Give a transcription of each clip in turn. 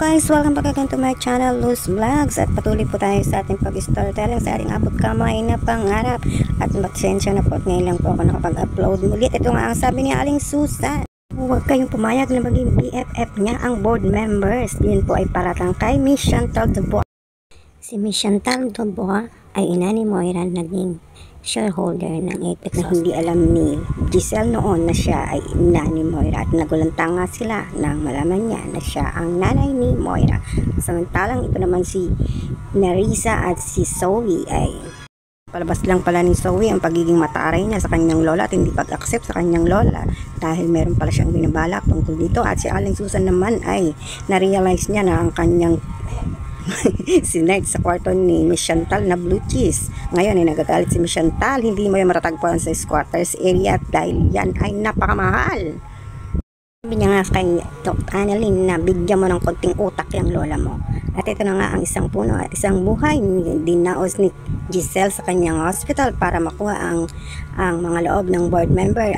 Guys, welcome back again to my channel, Luz Vlogs. At patuloy po tayo sa ating pag-storytelling sa ating abot kamay na pangarap. At magsensya na po at ngayon lang po ako nakapag-upload muli. Ito nga ang sabi ni Aling Susan. Huwag kayong pumayag na maging BFF niya ang board members. Yun po ay paratang kay Miss Chantal Dubois. Si Miss Chantal Dubois ay ina ni Moira naging shareholder ng Apex na hindi alam ni Giselle noon na siya ay ina ni Moira at nagulanta nga sila nang malaman niya na siya ang nanay ni Moira. Samantalang ito naman si Nerissa at si Zoe ay palabas lang pala ni Zoe ang pagiging mataray niya sa kanyang lola at hindi pag-accept sa kanyang lola dahil meron pala siyang binabalak tungkol dito. At si Aling Susan naman ay na-realize niya na ang kanyang sinert sa kwarto ni Miss Chantal na blue cheese. Ngayon ay nagagalit si Miss Chantal, hindi mo yung matatagpuan sa squatters area dahil yan ay napakamahal. Sabi niya nga kay Dr. Annalyn na bigyan mo ng konting utak yung lola mo. At ito na nga ang isang puno at isang buhay dinaos ni Giselle sa kanyang hospital para makuha ang mga loob ng board member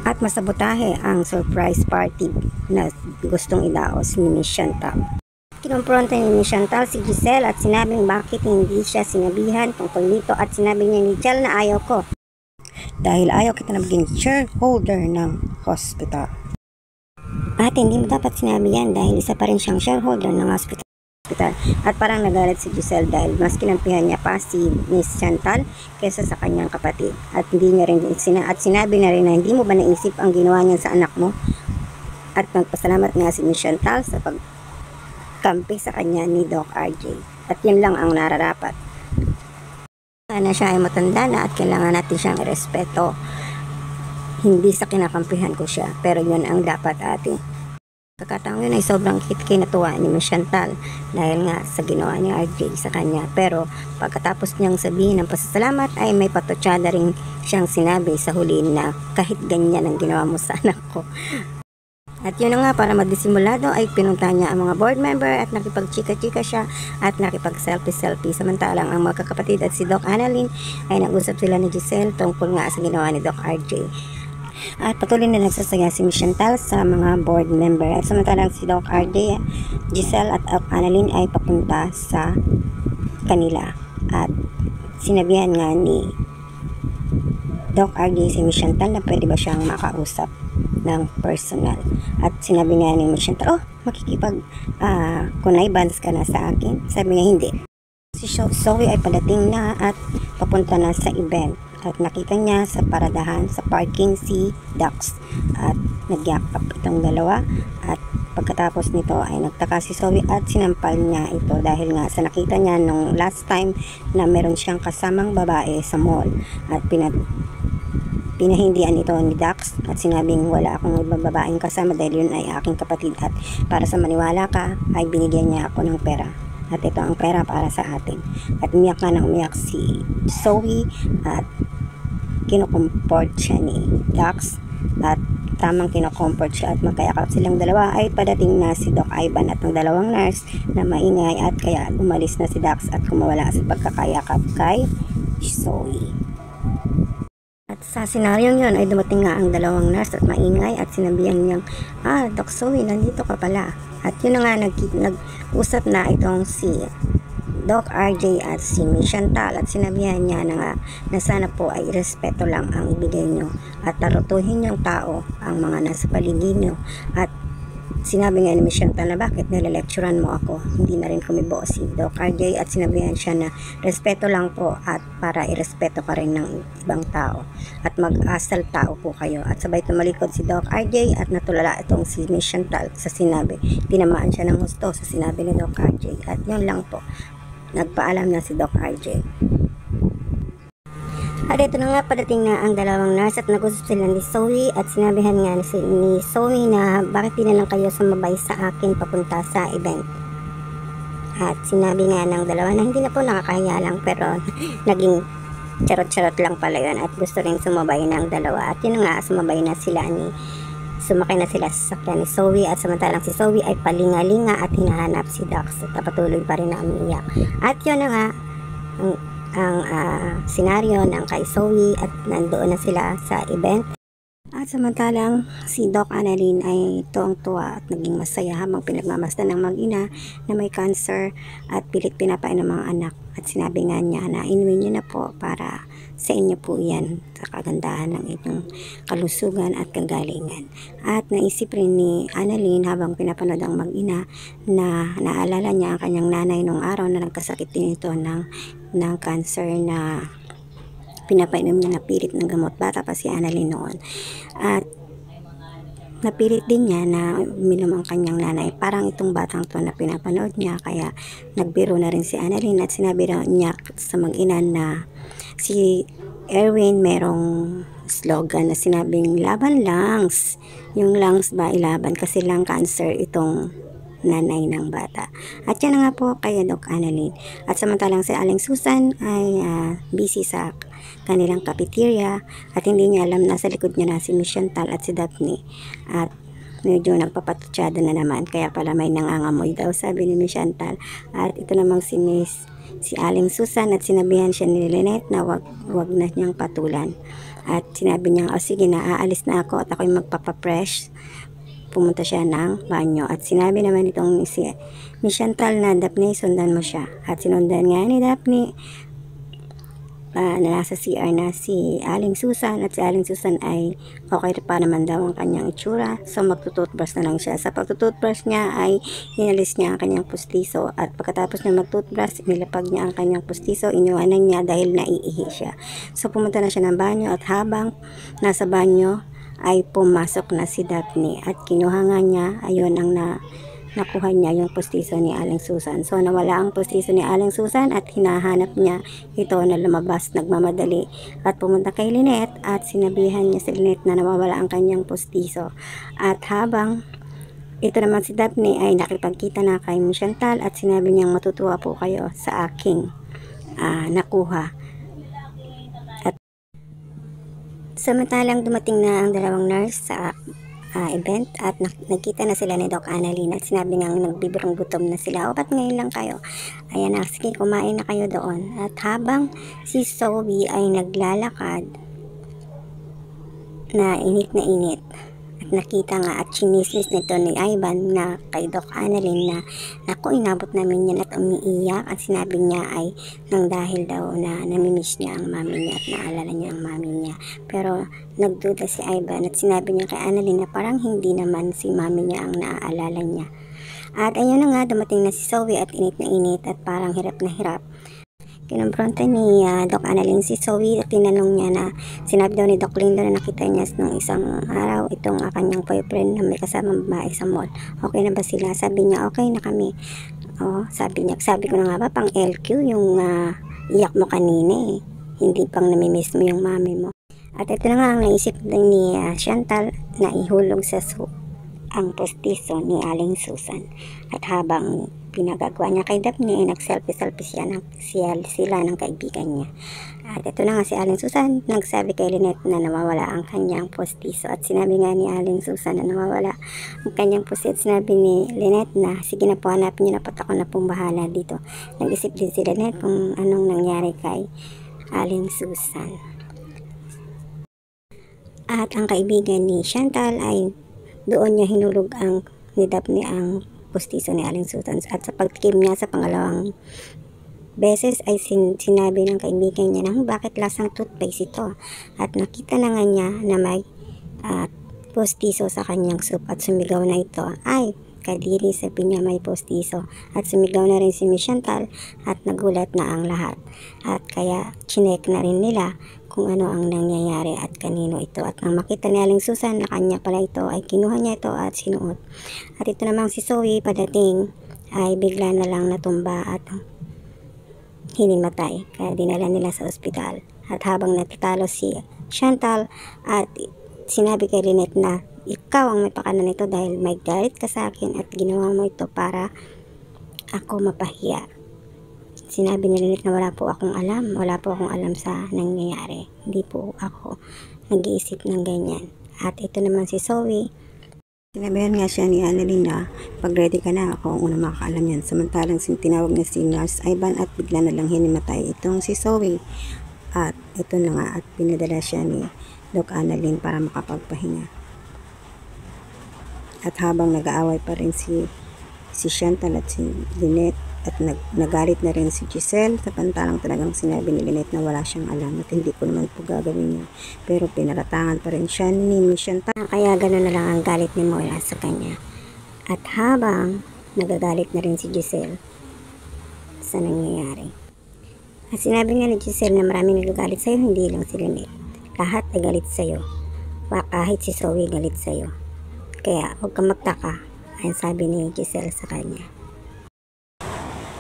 at masabotahe ang surprise party na gustong idaos ni Miss Chantal. Kinumpronta ni Chantal si Giselle at sinabing bakit hindi siya sinabihan tungkol dito at sinabi niya ni Giselle na ayaw ko dahil ayaw kita na maging shareholder ng hospital. At hindi mo dapat sinabi yan dahil isa pa rin siyang shareholder ng hospital. At parang nagalit si Giselle dahil mas kinampihan niya pa si Miss Chantal kaysa sa kanyang kapatid. At hindi niya rin sinabi na rin na hindi mo ba naisip ang ginawa niya sa anak mo. At nagpasalamat nga si Miss Chantal sa pagkampi sa kanya ni Doc RJ. At yun lang ang nararapat. Sana siya ay matanda na at kailangan natin siyang irespeto. Hindi sa kinakampihan ko siya, pero yun ang dapat ating. Kakataong yun ay sobrang kinatuwa ni Miss Chantal dahil nga sa ginawa ni RJ sa kanya. Pero pagkatapos niyang sabihin ng pasasalamat ay may patutsada rin siyang sinabi sa huli na kahit ganyan ang ginawa mo sa anak ko. At yun na nga, para magdisimulado ay pinunta niya ang mga board member at nakipag-chika-chika siya at nakipag-selfie-selfie. Samantalang ang mga kakapatid at si Doc Annalyn ay nag-usap sila ni Giselle tungkol nga sa ginawa ni Doc RJ. At patuloy na nagsasaya si Miss Chantal sa mga board member. At samantalang si Doc RJ, Giselle at Doc Annalyn ay papunta sa kanila. At sinabihan nga ni Doc RJ si Miss Chantal na pwede ba siyang makausap ng personal. At sinabi nga ni Miss Chantal, kunay bands ka na sa akin. Sabi niya hindi. Si Zoe ay padating na at papunta na sa event. At nakita niya sa paradahan, sa parking si Dax. At nagyakap itong dalawa. At pagkatapos nito ay nagtaka si Zoe at sinampal niya ito dahil nga sa nakita niya nung last time na meron siyang kasamang babae sa mall. At pinahindihan ito ni Dax at sinabing wala akong ibang babaeng kasama dahil yun ay aking kapatid at para sa maniwala ka ay binigyan niya ako ng pera. At ito ang pera para sa atin. At umiyak nga nang umiyak si Zoe at kinukomport siya ni Dax at tamang kinukomport siya at magkayakap silang dalawa ay padating na si Doc Ivan at ng dalawang nurse na maingay at kaya umalis na si Dax at kumawala sa pagkakayakap kay Zoe. At sa senaryong yun ay dumating nga ang dalawang nurse at maingay at sinabihan niyang, Doc Zoe, nandito ka pala. At yun na nga nag-usap na itong si Doc RJ at si Miss Chantal at sinabihan niya na nga na sana po ay respeto lang ang ibigay nyo at tarutuhin yung tao ang mga nasa paligid nyo. At sinabi nga ni Miss Chantal na bakit nile-lecturean mo ako, hindi na rin kumibo si Doc RJ at sinabihan siya na respeto lang po at para irespeto ka rin ng ibang tao at mag-asal tao po kayo. At sabay tumalikod si Doc RJ at natulala itong si Miss Chantal sa sinabi. Tinamaan siya ng husto sa sinabi ni Doc RJ at yun lang po. Nagpaalam na si Doc RJ. At ito na nga, padating na ang dalawang nurse at nag-usap sila ni Zoe at sinabihan nga ni Zoe na bakit di na lang kayo sumabay sa akin papunta sa event. At sinabi nga ng dalawa na hindi na po nakakahiya lang pero naging charot-charot lang pala yun at gusto rin sumabay ng dalawa. At yun nga, sumakay na sila sa sasakyan ni Zoe at samantalang si Zoe ay palinga-linga at hinahanap si Dax at patuloy pa rin na umiiyak. At yun na nga ang senaryo ng kay Zoe at nandoon na sila sa event. At samantalang si Doc Annalyn ay tuwang-tuwa at naging masaya habang pinagmamasdan ng mag-ina na may cancer at pilit pinapain ng mga anak. At sinabi nga niya na inuwi niyo na po para sa inyo po yan sa kagandahan ng inyong kalusugan at kagalingan. At naisip rin ni Annalyn habang pinapanood ang mag-ina na naalala niya ang kanyang nanay nung araw na nagkasakit din ito ng cancer na pinapainom niya na pilit ng gamot. Bata pa si Annalyn noon. At napilit din niya na uminom ang kanyang nanay. Parang itong batang to na pinapanood niya, kaya nagbiro na rin si Annalyn at sinabi niya sa mag-ina na si Erwin merong slogan na sinabing laban lungs. Yung lungs ba ilaban kasi lang cancer itong nanay ng bata. At yan na nga po kay Doc Annalyn. At samantalang si Aling Susan ay busy sa kanilang cafeteria at hindi niya alam na sa likod niya na si Miss Chantal at si Daphne. At medyo nagpapatutsada na naman, kaya pala may nangangamoy daw, sabi ni Miss Chantal. At ito namang si Aling Susan at sinabihan siya ni Lynette na wag na niyang patulan. At sinabi niya, sige na, aalis na ako at ako'y magpapapresh. Pumunta siya ng banyo at sinabi naman itong si Miss Chantal na Daphne, sundan mo siya. At sinundan nga ni Daphne na nasa CR na si Aling Susan at si Aling Susan ay okay pa naman daw ang kanyang itsura, so magtututbrush na lang siya. Sa pagtututbrush niya ay inalis niya ang kanyang pustiso at pagkatapos niya magtutbrush, nilapag niya ang kanyang pustiso, iniwanan niya dahil naiihi siya. So pumunta na siya ng banyo at habang nasa banyo ay pumasok na si Daphne at kinuha nga niya, ayun ang nakuha niya yung pustiso ni Aling Susan. So nawala ang pustiso ni Aling Susan at hinahanap niya ito na lumabas nagmamadali at pumunta kay Lynette at sinabihan niya si Lynette na nawawala ang kanyang pustiso. At habang ito naman si Daphne ay nakipagkita na kay Miss Chantal at sinabi niyang matutuwa po kayo sa aking nakuha. Samantalang dumating na ang dalawang nurse sa event at nagkita na sila ni Doc Annalyn at sinabi nga nagbibirong gutom na sila. O ba't ngayon lang kayo? Ayan na, sige kumain na kayo doon. At habang si Zoe ay naglalakad na init at nakita nga at chinismis nito ni Ivan na kay Doc Annalyn na naku, inabot namin yan at umiiyak at sinabi niya ay nang dahil daw na namimiss niya ang mami niya at naalala niya ang mami niya. Pero nagduda si Ivan at sinabi niya kay Annalyn na parang hindi naman si mami niya ang naaalala niya. At ayun na nga, dumating na si Zoe at init at parang hirap na hirap. Kinumpronta ni Doc Annalyn si Zoe at tinanong niya na sinabi daw ni Doc Lindo na nakita niya nung isang araw itong kanyang boyfriend na may kasamang babae sa mall. Okay na ba sila? Sabi niya okay na kami. Sabi ko na nga ba pang LQ yung iyak mo kanina hindi pang namimiss mo yung mami mo. At ito na nga ang naisip ni Chantal na ihulog sa soup ang postiso ni Aling Susan. At habang pinagagawa niya kay Daphne, nag-selfie sila ng kaibigan niya. At ito na nga si Aling Susan, nagsabi kay Lynette na nawawala ang kanyang postiso. At sinabi nga ni Aling Susan na nawawala ang kanyang postiso. Sinabi ni Lynette na sige na po, hanapin niyo na po, ako na pong bahala dito. Nag-isip din si Lynette kung anong nangyari kay Aling Susan. At ang kaibigan ni Chantal ay doon niya hinulog ni Daphne ang postiso ni Aling Susan. At sa pagtikim niya sa pangalawang beses ay sinabi ng kaibigan niya na bakit lasang toothpaste ito. At nakita na nga niya na may postiso sa kanyang soup at sumigaw na ito, ay kadiri, sabi niya may postiso. At sumigaw na rin si Miss Chantal at nagulat na ang lahat. At kaya chinek na rin nila kung ano ang nangyayari at kanino ito. At nang makita ni Aling Susan na kanya pala ito, ay kinuha niya ito at sinuot. At ito namang si Zoe padating ay bigla na lang natumba at hinimatay. Kaya dinala nila sa ospital. At habang natatalo si Chantal at sinabi kay Lynette na ikaw ang may pakanan nito dahil may galit ka sa akin at ginawa mo ito para ako mapahiya. Sinabi ni Lynette na wala po akong alam sa nangyayari. Hindi po ako nag-iisip ng ganyan. At ito naman si Zoe, sinabihan nga siya ni Annalyn na pag ready ka na ako ang unang makakaalam yan. Samantalang tinawag niya si Nurse Ivan at bigla na lang hinimatay itong si Zoe. At ito na nga at pinadala siya ni Doc Annalyn para makapagpahinga. At habang nag-aaway pa rin si Chantal at si Lynette, at nagalit na rin si Giselle, samantalang talagang sinabi ni Lynette na wala siyang alam at hindi ko naman po gagawin yun. Pero pinaratangan pa rin siya ni Chantal. Kaya gano'n na lang ang galit ni Moira sa kanya. At habang nagagalit na rin si Giselle sa nangyayari. At sinabi nga ni Giselle na maraming nagagalit sa'yo, hindi lang si Lynette. Lahat ay galit sa'yo. Kahit si Zoe galit sa'yo. Kaya huwag kang magtaka, ayon sabi ni Giselle sa kanya.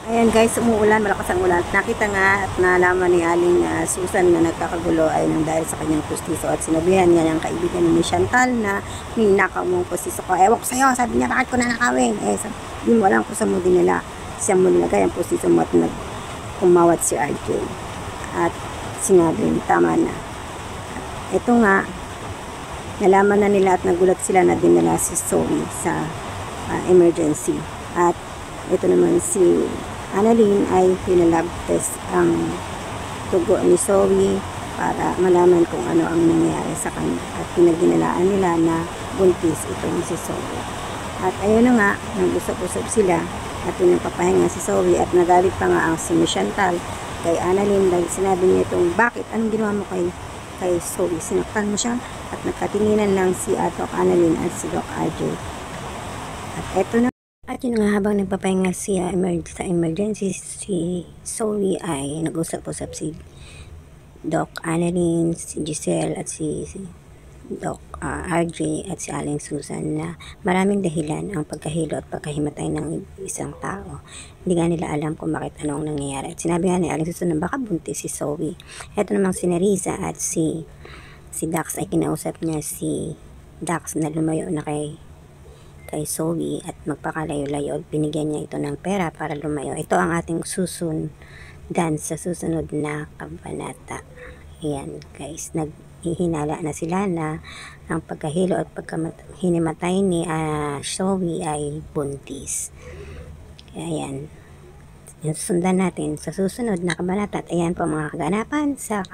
Ayan guys, umuulan, malakas ang ulan. Nakita nga at nalaman ni Aling Susan na nagkakagulo ay nang dahil sa kanyang pustiso, at sinabihan nga niyang kaibigan ni Chantal na ninakaw mong pustiso ko. Ewan ko sa'yo, sabi niya, bakit ko nanakawin? Hindi mo alam kung saan mo dinala. Siya mo nilagay ang pustiso mo at kumawat si RJ. At sinabi, tama na. Ito nga, nalaman na nila at nagulat sila na dinala si Zoe sa emergency. At ito naman si Annalyn ay pinalab test ang dugo ni Zoe para malaman kung ano ang nangyayari sa kanya. At pinaginalaan nila na buntis itong si Zoe. At ayun na nga, nag-usap-usap sila at pinagpapahinga si Zoe, at nagalit pa nga ang si Chantal kay Annalyn dahil sinabi niya itong, bakit? Anong ginawa mo kay Zoe? Sinaktan mo siya? At nagkatinginan lang si Doc Annalyn at si Doc RJ. At eto na. At yun nga, habang nagpapahinga siya sa emergency, si Zoe ay nag-usap-usap si Doc Annalyn, si Giselle at si Doc RJ at si Aling Susan na maraming dahilan ang pagkahilo at pagkahimatay ng isang tao. Hindi nga nila alam kung bakit anong nangyayari. At sinabi nga ni Aling Susan na baka buntis si Zoe. Ito namang si Nerissa at si Dax ay kinausap niya si Dax na lumayo na kay Zoe at magpakalayo-layo at binigyan niya ito ng pera para lumayo. Ito ang ating susundan sa susunod na kabanata. Ayan guys, naghihinala na sila na ang pagkahilo at pagkahinimatay ni Zoe ay buntis. Ayan, sundan natin sa susunod na kabanata. At ayan po mga kaganapan sa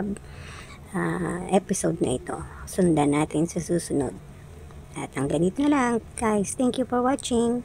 episode na ito. Sundan natin sa susunod. At ang ganito na lang guys. Thank you for watching.